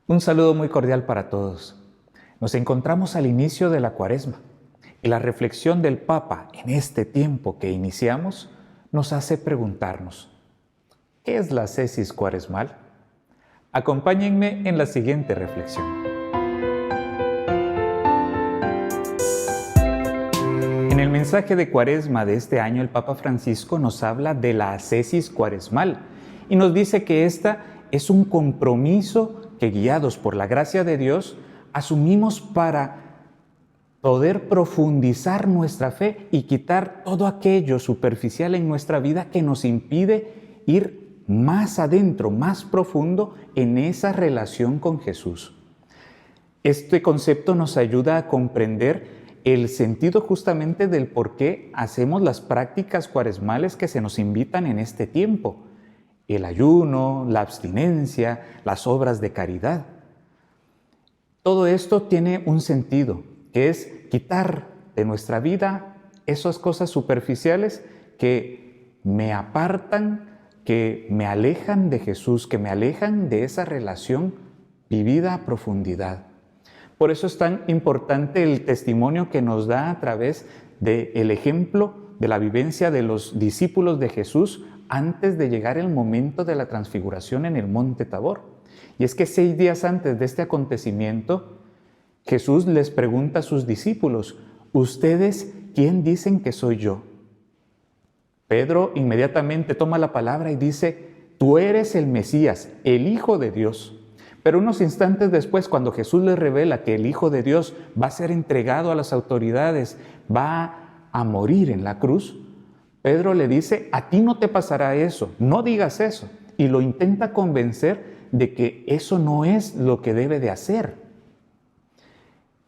Un saludo muy cordial para todos. Nos encontramos al inicio de la Cuaresma y la reflexión del Papa en este tiempo que iniciamos nos hace preguntarnos: ¿qué es la ascesis cuaresmal? Acompáñenme en la siguiente reflexión. En el mensaje de Cuaresma de este año, el Papa Francisco nos habla de la ascesis cuaresmal y nos dice que esta es un compromiso que, guiados por la gracia de Dios, asumimos para poder profundizar nuestra fe y quitar todo aquello superficial en nuestra vida que nos impide ir más adentro, más profundo en esa relación con Jesús. Este concepto nos ayuda a comprender el sentido justamente del por qué hacemos las prácticas cuaresmales que se nos invitan en este tiempo: el ayuno, la abstinencia, las obras de caridad. Todo esto tiene un sentido, que es quitar de nuestra vida esas cosas superficiales que me apartan, que me alejan de Jesús, que me alejan de esa relación vivida a profundidad. Por eso es tan importante el testimonio que nos da a través del ejemplo de la vivencia de los discípulos de Jesús antes de llegar el momento de la transfiguración en el monte Tabor. Y es que 6 días antes de este acontecimiento, Jesús les pregunta a sus discípulos: ¿ustedes quién dicen que soy yo? Pedro inmediatamente toma la palabra y dice: tú eres el Mesías, el Hijo de Dios. Pero unos instantes después, cuando Jesús les revela que el Hijo de Dios va a ser entregado a las autoridades, va a morir en la cruz, Pedro le dice: a ti no te pasará eso, no digas eso. Y lo intenta convencer de que eso no es lo que debe de hacer.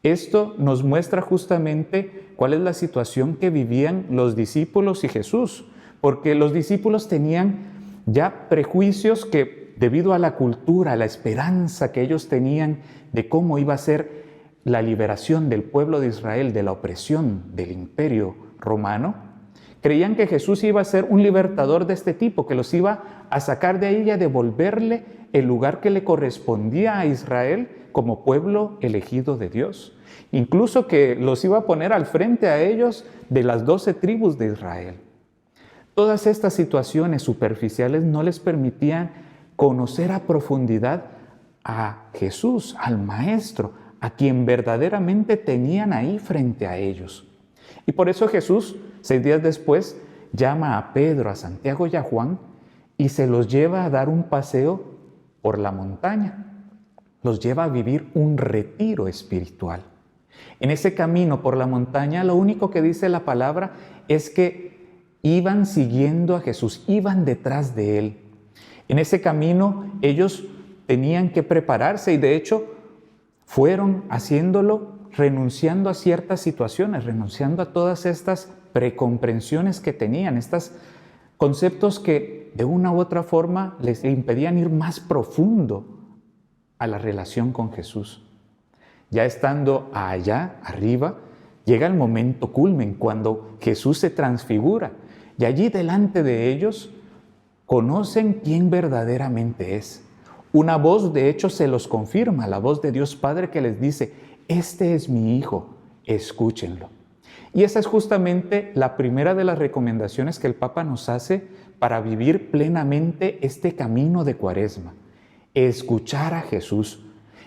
Esto nos muestra justamente cuál es la situación que vivían los discípulos y Jesús, porque los discípulos tenían ya prejuicios que, debido a la cultura, a la esperanza que ellos tenían de cómo iba a ser la liberación del pueblo de Israel de la opresión del imperio romano, creían que Jesús iba a ser un libertador de este tipo, que los iba a sacar de ahí y a devolverle el lugar que le correspondía a Israel como pueblo elegido de Dios. Incluso que los iba a poner al frente a ellos de las 12 tribus de Israel. Todas estas situaciones superficiales no les permitían conocer a profundidad a Jesús, al Maestro, a quien verdaderamente tenían ahí frente a ellos. Y por eso Jesús, 6 días después, llama a Pedro, a Santiago y a Juan y se los lleva a dar un paseo por la montaña. Los lleva a vivir un retiro espiritual. En ese camino por la montaña, lo único que dice la palabra es que iban siguiendo a Jesús, iban detrás de Él. En ese camino ellos tenían que prepararse y de hecho fueron haciéndolo renunciando a ciertas situaciones, renunciando a todas estas precomprensiones que tenían, estos conceptos que de una u otra forma les impedían ir más profundo a la relación con Jesús. Ya estando allá arriba, llega el momento culmen cuando Jesús se transfigura y allí delante de ellos conocen quién verdaderamente es. Una voz de hecho se los confirma, la voz de Dios Padre que les dice: este es mi Hijo, escúchenlo. Y esa es justamente la primera de las recomendaciones que el Papa nos hace para vivir plenamente este camino de Cuaresma: escuchar a Jesús.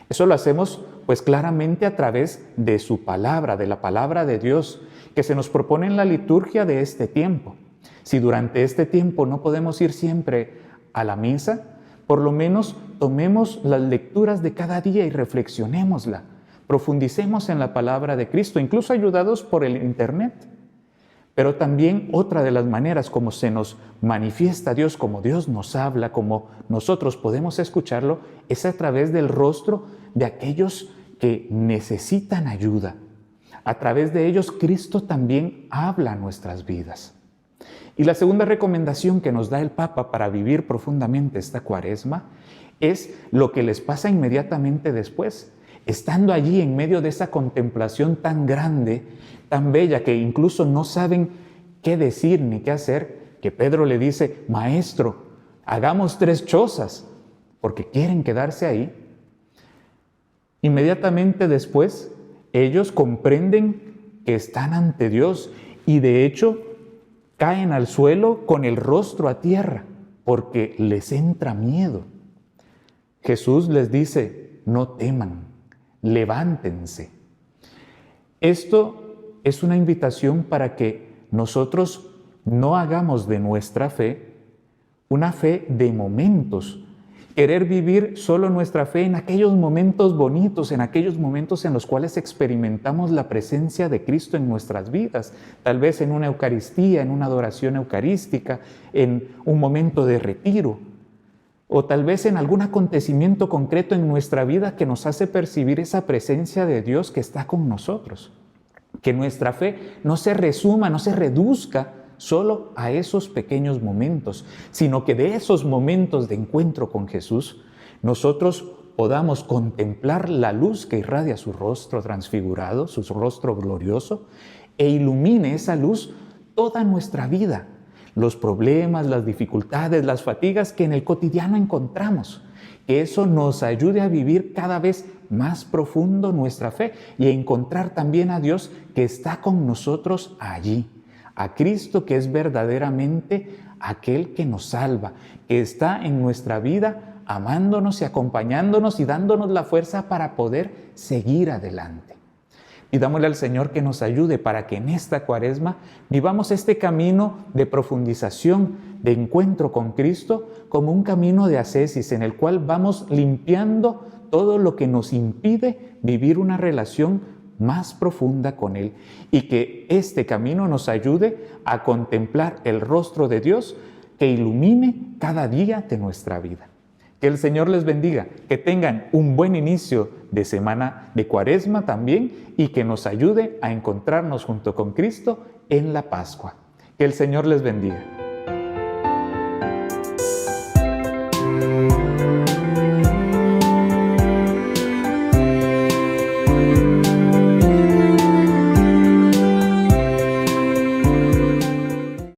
Eso lo hacemos pues claramente a través de su palabra, de la palabra de Dios, que se nos propone en la liturgia de este tiempo. Si durante este tiempo no podemos ir siempre a la misa, por lo menos tomemos las lecturas de cada día y reflexionémosla. Profundicemos en la palabra de Cristo, incluso ayudados por el internet. Pero también otra de las maneras como se nos manifiesta Dios, como Dios nos habla, como nosotros podemos escucharlo, es a través del rostro de aquellos que necesitan ayuda. A través de ellos Cristo también habla a nuestras vidas. Y la segunda recomendación que nos da el Papa para vivir profundamente esta Cuaresma es lo que les pasa inmediatamente después. Estando allí en medio de esa contemplación tan grande, tan bella, que incluso no saben qué decir ni qué hacer, que Pedro le dice: Maestro, hagamos 3 chozas, porque quieren quedarse ahí. Inmediatamente después, ellos comprenden que están ante Dios y de hecho caen al suelo con el rostro a tierra porque les entra miedo. Jesús les dice, no teman, levántense. Esto es una invitación para que nosotros no hagamos de nuestra fe una fe de momentos, querer vivir solo nuestra fe en aquellos momentos bonitos, en aquellos momentos en los cuales experimentamos la presencia de Cristo en nuestras vidas, tal vez en una Eucaristía, en una adoración eucarística, en un momento de retiro, o tal vez en algún acontecimiento concreto en nuestra vida que nos hace percibir esa presencia de Dios que está con nosotros. Que nuestra fe no se resuma, no se reduzca solo a esos pequeños momentos, sino que de esos momentos de encuentro con Jesús, nosotros podamos contemplar la luz que irradia su rostro transfigurado, su rostro glorioso, e ilumine esa luz toda nuestra vida, los problemas, las dificultades, las fatigas que en el cotidiano encontramos. Que eso nos ayude a vivir cada vez más profundo nuestra fe y a encontrar también a Dios que está con nosotros allí. A Cristo que es verdaderamente aquel que nos salva, que está en nuestra vida amándonos y acompañándonos y dándonos la fuerza para poder seguir adelante. Pidámosle al Señor que nos ayude para que en esta Cuaresma vivamos este camino de profundización, de encuentro con Cristo, como un camino de ascesis en el cual vamos limpiando todo lo que nos impide vivir una relación más profunda con Él y que este camino nos ayude a contemplar el rostro de Dios que ilumine cada día de nuestra vida. Que el Señor les bendiga, que tengan un buen inicio de semana de Cuaresma también y que nos ayude a encontrarnos junto con Cristo en la Pascua. Que el Señor les bendiga.